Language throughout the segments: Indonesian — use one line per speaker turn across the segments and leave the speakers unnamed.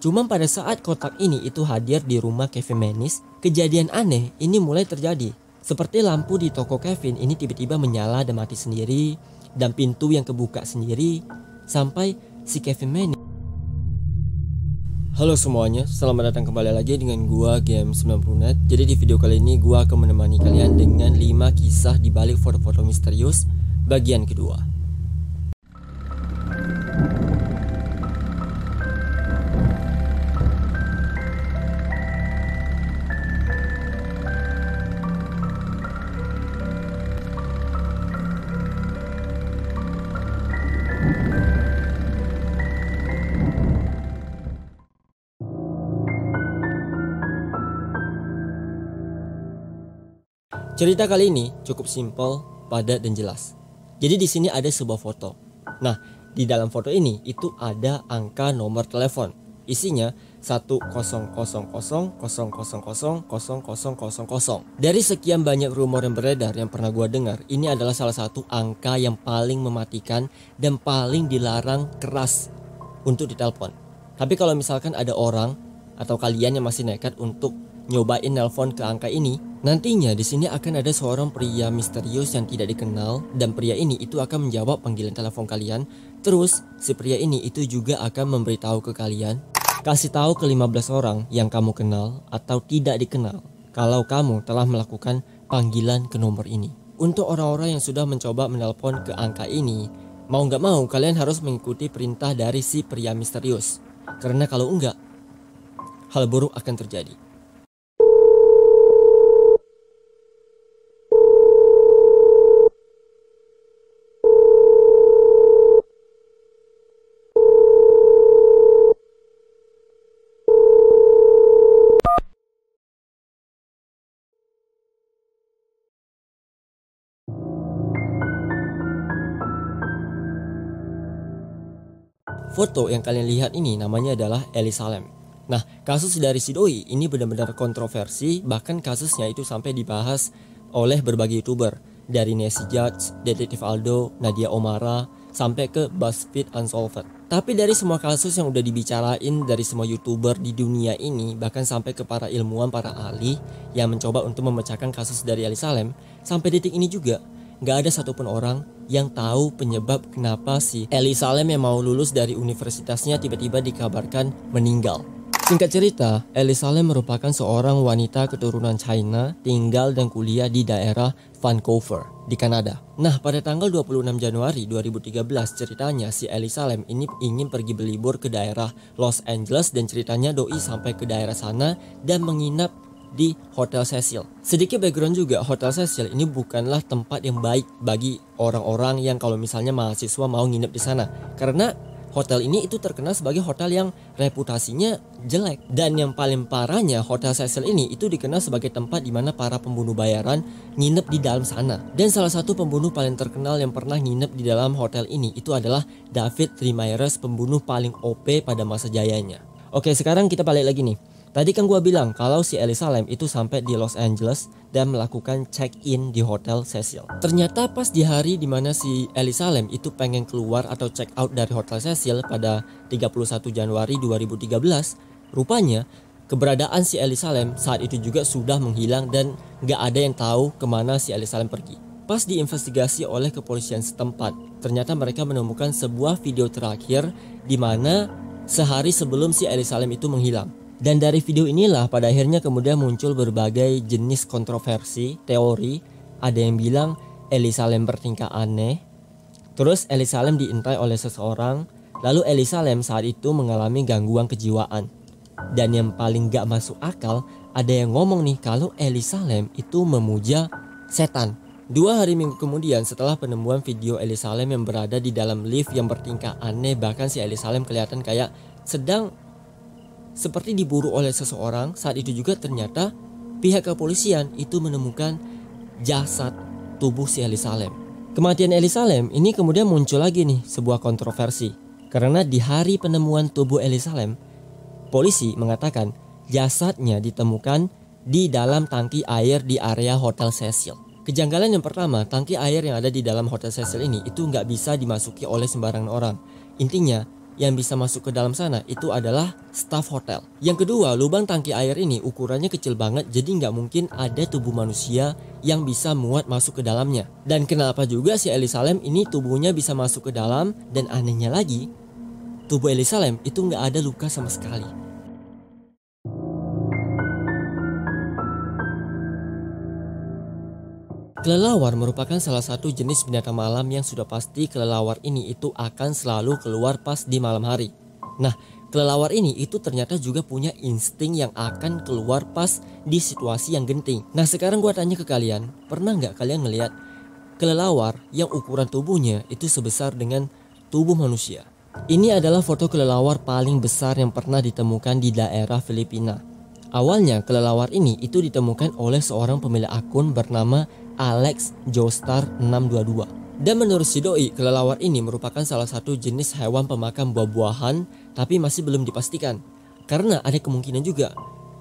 Cuma pada saat kotak ini itu hadir di rumah Kevin Menis, kejadian aneh ini mulai terjadi. Seperti lampu di toko Kevin ini tiba-tiba menyala dan mati sendiri, dan pintu yang kebuka sendiri, sampai si Kevin Menis. Halo semuanya, selamat datang kembali lagi dengan gua Game 90net. Jadi di video kali ini gua akan menemani kalian dengan 5 kisah di balik foto-foto misterius bagian kedua. Cerita kali ini cukup simpel, padat dan jelas. Jadi di sini ada sebuah foto. Nah, di dalam foto ini itu ada angka nomor telepon. Isinya 10000000000. Dari sekian banyak rumor yang beredar yang pernah gua dengar, ini adalah salah satu angka yang paling mematikan dan paling dilarang keras untuk ditelepon. Tapi kalau misalkan ada orang atau kalian yang masih nekat untuk nyobain nelpon ke angka ini, nantinya di sini akan ada seorang pria misterius yang tidak dikenal, dan pria ini itu akan menjawab panggilan telepon kalian. Terus si pria ini itu juga akan memberitahu ke kalian, kasih tahu ke 15 orang yang kamu kenal atau tidak dikenal kalau kamu telah melakukan panggilan ke nomor ini. Untuk orang-orang yang sudah mencoba menelpon ke angka ini, mau nggak mau kalian harus mengikuti perintah dari si pria misterius, karena kalau enggak, hal buruk akan terjadi. Foto yang kalian lihat ini namanya adalah Ellie Salem. Nah, kasus dari si doi ini benar-benar kontroversi, bahkan kasusnya itu sampai dibahas oleh berbagai YouTuber, dari Nancy Judge, Detektif Aldo, Nadia Omara, sampai ke BuzzFeed Unsolved. Tapi dari semua kasus yang udah dibicarain dari semua YouTuber di dunia ini, bahkan sampai ke para ilmuwan, para ahli yang mencoba untuk memecahkan kasus dari Ellie Salem, sampai detik ini juga gak ada satupun orang yang tahu penyebab kenapa si Ellie Salem yang mau lulus dari universitasnya tiba-tiba dikabarkan meninggal. Singkat cerita, Ellie Salem merupakan seorang wanita keturunan China, tinggal dan kuliah di daerah Vancouver di Kanada. Nah, pada tanggal 26 Januari 2013 ceritanya si Ellie Salem ini ingin pergi berlibur ke daerah Los Angeles, dan ceritanya doi sampai ke daerah sana dan menginap di Hotel Cecil. Sedikit background juga, Hotel Cecil ini bukanlah tempat yang baik bagi orang-orang yang kalau misalnya mahasiswa mau nginep di sana, karena hotel ini itu terkenal sebagai hotel yang reputasinya jelek. Dan yang paling parahnya, Hotel Cecil ini itu dikenal sebagai tempat di mana para pembunuh bayaran nginep di dalam sana. Dan salah satu pembunuh paling terkenal yang pernah nginep di dalam hotel ini itu adalah David Ramirez, pembunuh paling OP pada masa jayanya. Oke, sekarang kita balik lagi nih. Tadi kan gua bilang kalau si Ellie Salem itu sampai di Los Angeles dan melakukan check-in di Hotel Cecil. Ternyata pas di hari dimana si Ellie Salem itu pengen keluar atau check out dari Hotel Cecil pada 31 Januari 2013, rupanya keberadaan si Ellie Salem saat itu juga sudah menghilang dan gak ada yang tahu kemana si Ellie Salem pergi. Pas diinvestigasi oleh kepolisian setempat, ternyata mereka menemukan sebuah video terakhir di mana sehari sebelum si Ellie Salem itu menghilang. Dan dari video inilah pada akhirnya kemudian muncul berbagai jenis kontroversi, teori. Ada yang bilang Ellie Salem bertingkah aneh, terus Ellie Salem diintai oleh seseorang, lalu Ellie Salem saat itu mengalami gangguan kejiwaan. Dan yang paling gak masuk akal, ada yang ngomong nih kalau Ellie Salem itu memuja setan. 2 hari minggu kemudian setelah penemuan video Ellie Salem yang berada di dalam lift yang bertingkah aneh, bahkan si Ellie Salem kelihatan kayak sedang seperti diburu oleh seseorang, saat itu juga ternyata pihak kepolisian itu menemukan jasad tubuh si Ellie Salem. Kematian Ellie Salem ini kemudian muncul lagi nih sebuah kontroversi, karena di hari penemuan tubuh Ellie Salem, polisi mengatakan jasadnya ditemukan di dalam tangki air di area Hotel Cecil. Kejanggalan yang pertama, tangki air yang ada di dalam Hotel Cecil ini itu nggak bisa dimasuki oleh sembarangan orang. Intinya yang bisa masuk ke dalam sana itu adalah staff hotel. Yang kedua, lubang tangki air ini ukurannya kecil banget, jadi nggak mungkin ada tubuh manusia yang bisa muat masuk ke dalamnya. Dan kenapa juga si Ellie Salam ini tubuhnya bisa masuk ke dalam, dan anehnya lagi, tubuh Ellie Salam itu nggak ada luka sama sekali. Kelelawar merupakan salah satu jenis binatang malam yang sudah pasti kelelawar ini itu akan selalu keluar pas di malam hari. Nah, kelelawar ini itu ternyata juga punya insting yang akan keluar pas di situasi yang genting. Nah, sekarang gua tanya ke kalian, pernah nggak kalian ngelihat kelelawar yang ukuran tubuhnya itu sebesar dengan tubuh manusia? Ini adalah foto kelelawar paling besar yang pernah ditemukan di daerah Filipina. Awalnya kelelawar ini itu ditemukan oleh seorang pemilik akun bernama Alex Joestar 622. Dan menurut si doi, kelelawar ini merupakan salah satu jenis hewan pemakan buah-buahan, tapi masih belum dipastikan. Karena ada kemungkinan juga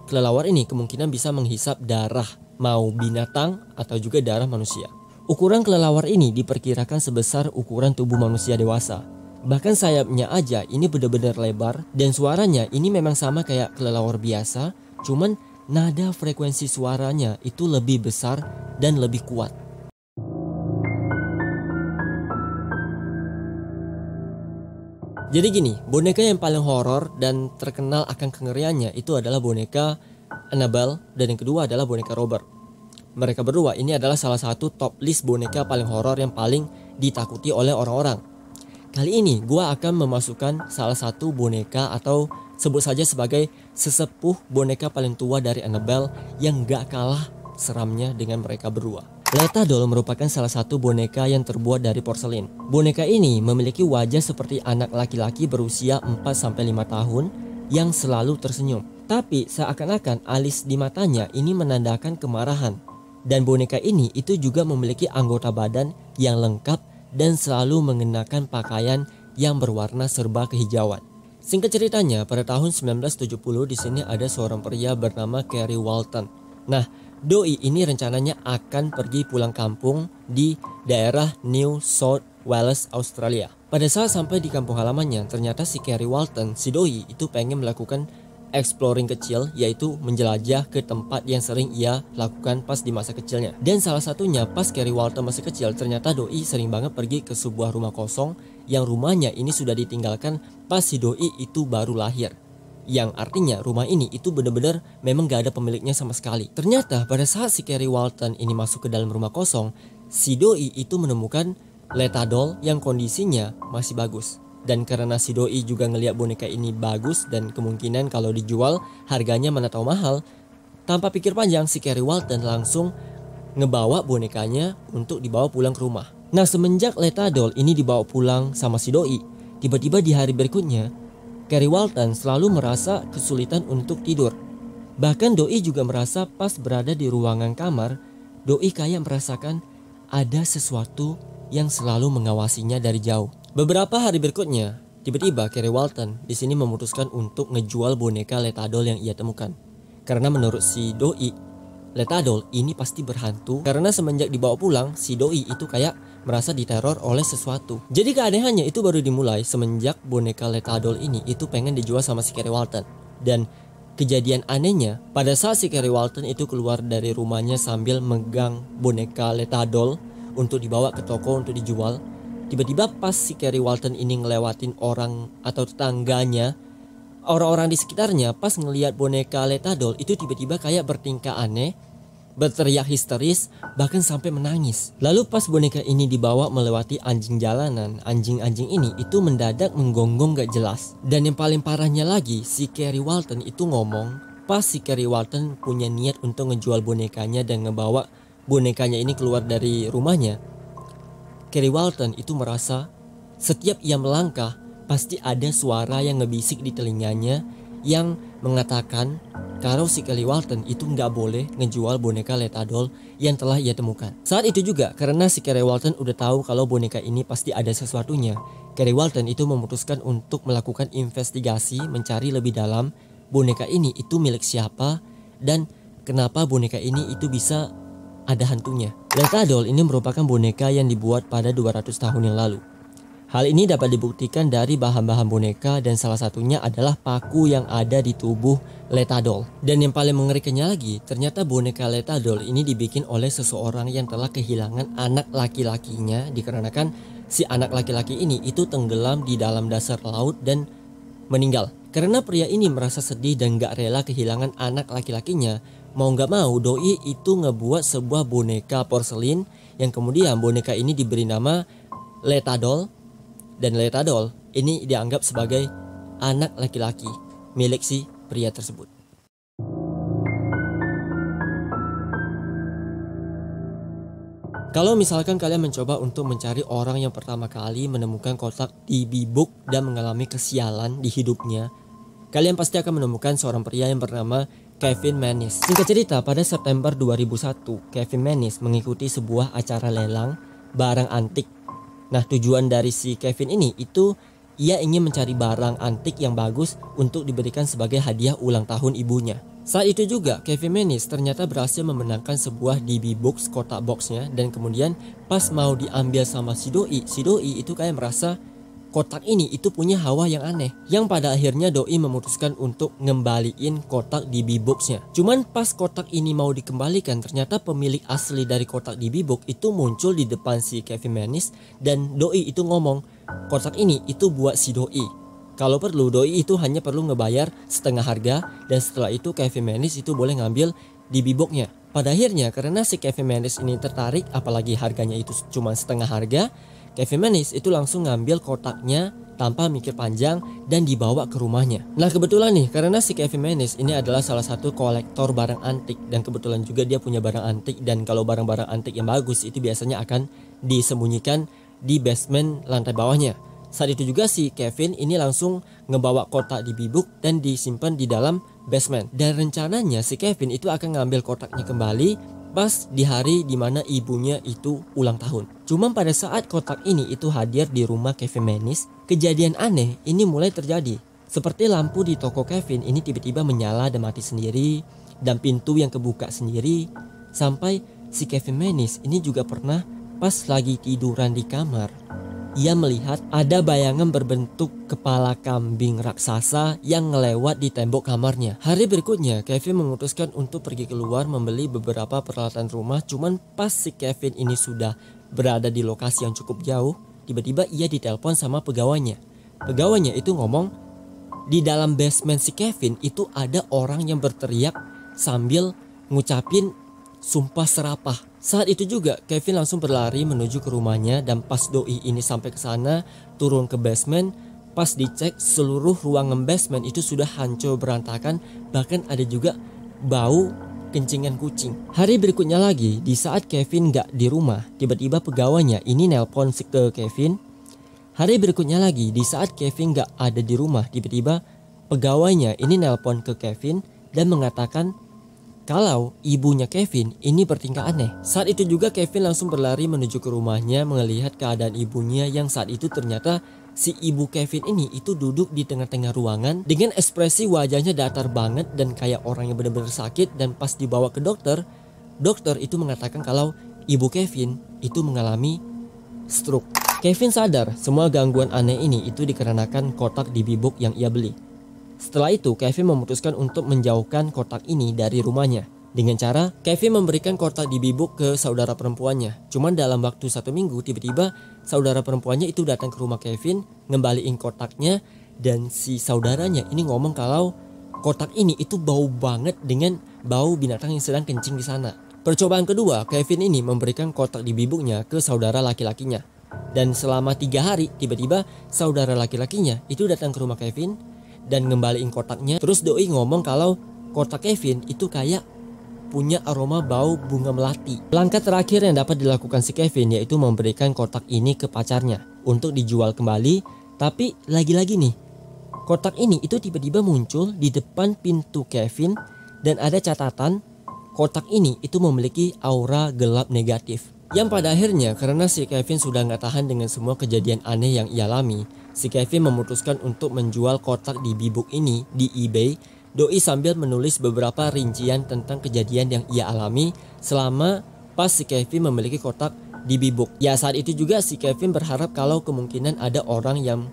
kelelawar ini kemungkinan bisa menghisap darah, mau binatang atau juga darah manusia. Ukuran kelelawar ini diperkirakan sebesar ukuran tubuh manusia dewasa. Bahkan sayapnya aja ini benar-benar lebar, dan suaranya ini memang sama kayak kelelawar biasa, cuman nada frekuensi suaranya itu lebih besar dan lebih kuat. Jadi gini, boneka yang paling horor dan terkenal akan kengeriannya itu adalah boneka Annabelle, dan yang kedua adalah boneka Robert. Mereka berdua ini adalah salah satu top list boneka paling horor yang paling ditakuti oleh orang-orang. Kali ini gua akan memasukkan salah satu boneka atau sebut saja sebagai sesepuh boneka paling tua dari Annabelle yang gak kalah seramnya dengan mereka berdua. Leta Doll merupakan salah satu boneka yang terbuat dari porselin. Boneka ini memiliki wajah seperti anak laki-laki berusia 4-5 tahun yang selalu tersenyum. Tapi seakan-akan alis di matanya ini menandakan kemarahan. Dan boneka ini itu juga memiliki anggota badan yang lengkap dan selalu mengenakan pakaian yang berwarna serba kehijauan. Singkat ceritanya, pada tahun 1970 di sini ada seorang pria bernama Kerry Walton. Nah, doi ini rencananya akan pergi pulang kampung di daerah New South Wales, Australia. Pada saat sampai di kampung halamannya, ternyata si Kerry Walton, si doi itu pengen melakukan exploring kecil, yaitu menjelajah ke tempat yang sering ia lakukan pas di masa kecilnya. Dan salah satunya pas Kerry Walton masih kecil, ternyata doi sering banget pergi ke sebuah rumah kosong yang rumahnya ini sudah ditinggalkan pas si doi itu baru lahir. Yang artinya rumah ini itu benar-benar memang gak ada pemiliknya sama sekali. Ternyata pada saat si Kerry Walton ini masuk ke dalam rumah kosong, si doi itu menemukan Leta Doll yang kondisinya masih bagus. Dan karena si doi juga ngelihat boneka ini bagus dan kemungkinan kalau dijual harganya mana tahu mahal, tanpa pikir panjang si Kerry Walton langsung ngebawa bonekanya untuk dibawa pulang ke rumah. Nah, semenjak Leta Doll ini dibawa pulang sama si doi, tiba-tiba di hari berikutnya Kerry Walton selalu merasa kesulitan untuk tidur. Bahkan doi juga merasa pas berada di ruangan kamar, doi kayak merasakan ada sesuatu yang selalu mengawasinya dari jauh. Beberapa hari berikutnya, tiba-tiba Kerry Walton di sini memutuskan untuk ngejual boneka Leta Doll yang ia temukan. Karena menurut si doi, Leta Doll ini pasti berhantu karena semenjak dibawa pulang, si doi itu kayak merasa diteror oleh sesuatu. Jadi keanehannya itu baru dimulai semenjak boneka Leta Doll ini itu pengen dijual sama si Kerry Walton. Dan kejadian anehnya, pada saat si Kerry Walton itu keluar dari rumahnya sambil megang boneka Leta Doll untuk dibawa ke toko untuk dijual, tiba-tiba pas si Kerry Walton ini ngelewatin orang atau tetangganya, orang-orang di sekitarnya pas ngelihat boneka Leta Doll itu tiba-tiba kayak bertingkah aneh, berteriak histeris, bahkan sampai menangis. Lalu pas boneka ini dibawa melewati anjing jalanan, anjing-anjing ini itu mendadak menggonggong gak jelas. Dan yang paling parahnya lagi, si Kerry Walton itu ngomong pas si Kerry Walton punya niat untuk ngejual bonekanya dan ngebawa bonekanya ini keluar dari rumahnya. Kerry Walton itu merasa setiap ia melangkah pasti ada suara yang ngebisik di telinganya yang mengatakan kalau si Kerry Walton itu nggak boleh ngejual boneka Leta Doll yang telah ia temukan. Saat itu juga karena si Kerry Walton udah tahu kalau boneka ini pasti ada sesuatunya, Kerry Walton itu memutuskan untuk melakukan investigasi mencari lebih dalam boneka ini itu milik siapa dan kenapa boneka ini itu bisa ada hantunya. Leta Doll ini merupakan boneka yang dibuat pada 200 tahun yang lalu. Hal ini dapat dibuktikan dari bahan-bahan boneka dan salah satunya adalah paku yang ada di tubuh Letadol. Dan yang paling mengerikannya lagi, ternyata boneka Letadol ini dibikin oleh seseorang yang telah kehilangan anak laki-lakinya dikarenakan si anak laki-laki ini itu tenggelam di dalam dasar laut dan meninggal. Karena pria ini merasa sedih dan gak rela kehilangan anak laki-lakinya, mau gak mau doi itu ngebuat sebuah boneka porselin yang kemudian boneka ini diberi nama Letadol. Dan Letadol ini dianggap sebagai anak laki-laki milik si pria tersebut. Kalau misalkan kalian mencoba untuk mencari orang yang pertama kali menemukan kotak di Bibuk dan mengalami kesialan di hidupnya, kalian pasti akan menemukan seorang pria yang bernama Kevin Mannis. Singkat cerita, pada September 2001, Kevin Mannis mengikuti sebuah acara lelang barang antik. Nah, tujuan dari si Kevin ini itu ia ingin mencari barang antik yang bagus untuk diberikan sebagai hadiah ulang tahun ibunya. Saat itu juga Kevin Mannis ternyata berhasil memenangkan sebuah DB box kotak boxnya, dan kemudian pas mau diambil sama si doi itu kayak merasa kotak ini itu punya hawa yang aneh, yang pada akhirnya doi memutuskan untuk ngembaliin kotak DB boxnya. Cuman pas kotak ini mau dikembalikan, ternyata pemilik asli dari kotak DB box itu muncul di depan si Kevin Mannis, dan doi itu ngomong kotak ini itu buat si doi. Kalau perlu doi itu hanya perlu ngebayar setengah harga, dan setelah itu Kevin Mannis itu boleh ngambil DB boxnya. Pada akhirnya karena si Kevin Mannis ini tertarik, apalagi harganya itu cuma setengah harga, Kevin Mannis itu langsung ngambil kotaknya tanpa mikir panjang dan dibawa ke rumahnya. Nah, kebetulan nih, karena si Kevin Mannis ini adalah salah satu kolektor barang antik, dan kebetulan juga dia punya barang antik, dan kalau barang-barang antik yang bagus itu biasanya akan disembunyikan di basement lantai bawahnya. Saat itu juga si Kevin ini langsung ngebawa kotak di Bibuk dan disimpan di dalam basement. Dan rencananya si Kevin itu akan ngambil kotaknya kembali pas di hari dimana ibunya itu ulang tahun. Cuman pada saat kotak ini itu hadir di rumah Kevin Mannis, kejadian aneh ini mulai terjadi. Seperti lampu di toko Kevin ini tiba-tiba menyala dan mati sendiri, dan pintu yang kebuka sendiri. Sampai si Kevin Mannis ini juga pernah pas lagi tiduran di kamar, ia melihat ada bayangan berbentuk kepala kambing raksasa yang ngelewat di tembok kamarnya. Hari berikutnya, Kevin memutuskan untuk pergi keluar membeli beberapa peralatan rumah. Cuman pas si Kevin ini sudah berada di lokasi yang cukup jauh, tiba-tiba ia ditelepon sama pegawainya. Pegawainya itu ngomong, di dalam basement si Kevin itu ada orang yang berteriak sambil ngucapin sumpah serapah. Saat itu juga Kevin langsung berlari menuju ke rumahnya, dan pas doi ini sampai ke sana, turun ke basement, pas dicek seluruh ruangan basement itu sudah hancur berantakan, bahkan ada juga bau kencingan kucing. Hari berikutnya lagi, di saat Kevin gak di rumah, tiba-tiba pegawainya ini nelpon ke Kevin. Hari berikutnya lagi, di saat Kevin gak ada di rumah, tiba-tiba pegawainya ini nelpon ke Kevin dan mengatakan kalau ibunya Kevin ini bertingkah aneh. Saat itu juga Kevin langsung berlari menuju ke rumahnya melihat keadaan ibunya, yang saat itu ternyata si ibu Kevin ini itu duduk di tengah-tengah ruangan dengan ekspresi wajahnya datar banget dan kayak orang yang benar-benar sakit. Dan pas dibawa ke dokter, dokter itu mengatakan kalau ibu Kevin itu mengalami stroke. Kevin sadar semua gangguan aneh ini itu dikarenakan kotak di Bibuk yang ia beli. Setelah itu Kevin memutuskan untuk menjauhkan kotak ini dari rumahnya. Dengan cara Kevin memberikan kotak di Bibuk ke saudara perempuannya. Cuman dalam waktu 1 minggu tiba-tiba saudara perempuannya itu datang ke rumah Kevin, ngembaliin kotaknya, dan si saudaranya ini ngomong kalau kotak ini itu bau banget dengan bau binatang yang sedang kencing di sana. Percobaan kedua, Kevin ini memberikan kotak di Bibuknya ke saudara laki-lakinya. Dan selama 3 hari tiba-tiba saudara laki-lakinya itu datang ke rumah Kevin dan ngembaliin kotaknya. Terus doi ngomong kalau kotak Kevin itu kayak punya aroma bau bunga melati. Langkah terakhir yang dapat dilakukan si Kevin yaitu memberikan kotak ini ke pacarnya untuk dijual kembali. Tapi lagi-lagi nih, kotak ini itu tiba-tiba muncul di depan pintu Kevin, dan ada catatan kotak ini itu memiliki aura gelap negatif. Yang pada akhirnya karena si Kevin sudah gak tahan dengan semua kejadian aneh yang ia alami, si Kevin memutuskan untuk menjual kotak di Bibuk ini di eBay. Doi sambil menulis beberapa rincian tentang kejadian yang ia alami selama pas si Kevin memiliki kotak di Bee-Book. Ya saat itu juga si Kevin berharap kalau kemungkinan ada orang yang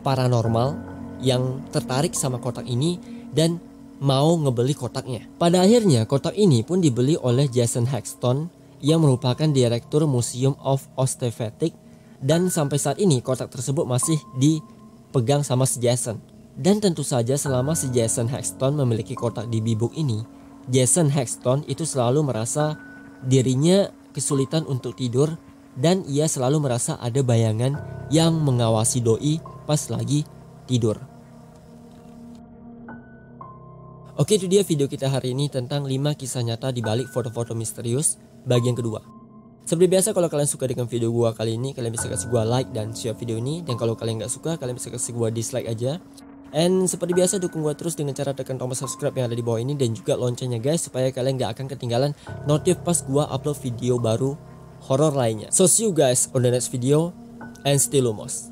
paranormal yang tertarik sama kotak ini dan mau ngebeli kotaknya. Pada akhirnya kotak ini pun dibeli oleh Jason Hexton yang merupakan direktur Museum of Osteopathic, dan sampai saat ini kotak tersebut masih dipegang sama si Jason. Dan tentu saja selama si Jason Hexton memiliki kotak di Bee-Book ini, Jason Hexton itu selalu merasa dirinya kesulitan untuk tidur dan ia selalu merasa ada bayangan yang mengawasi doi pas lagi tidur. Oke, itu dia video kita hari ini tentang 5 kisah nyata di balik foto-foto misterius bagian kedua. Seperti biasa, kalau kalian suka dengan video gua kali ini, kalian bisa kasih gua like dan share video ini. Dan kalau kalian gak suka, kalian bisa kasih gua dislike aja. And seperti biasa, dukung gua terus dengan cara tekan tombol subscribe yang ada di bawah ini dan juga loncengnya guys, supaya kalian gak akan ketinggalan notif pas gua upload video baru horor lainnya. So see you guys on the next video and stay lumos.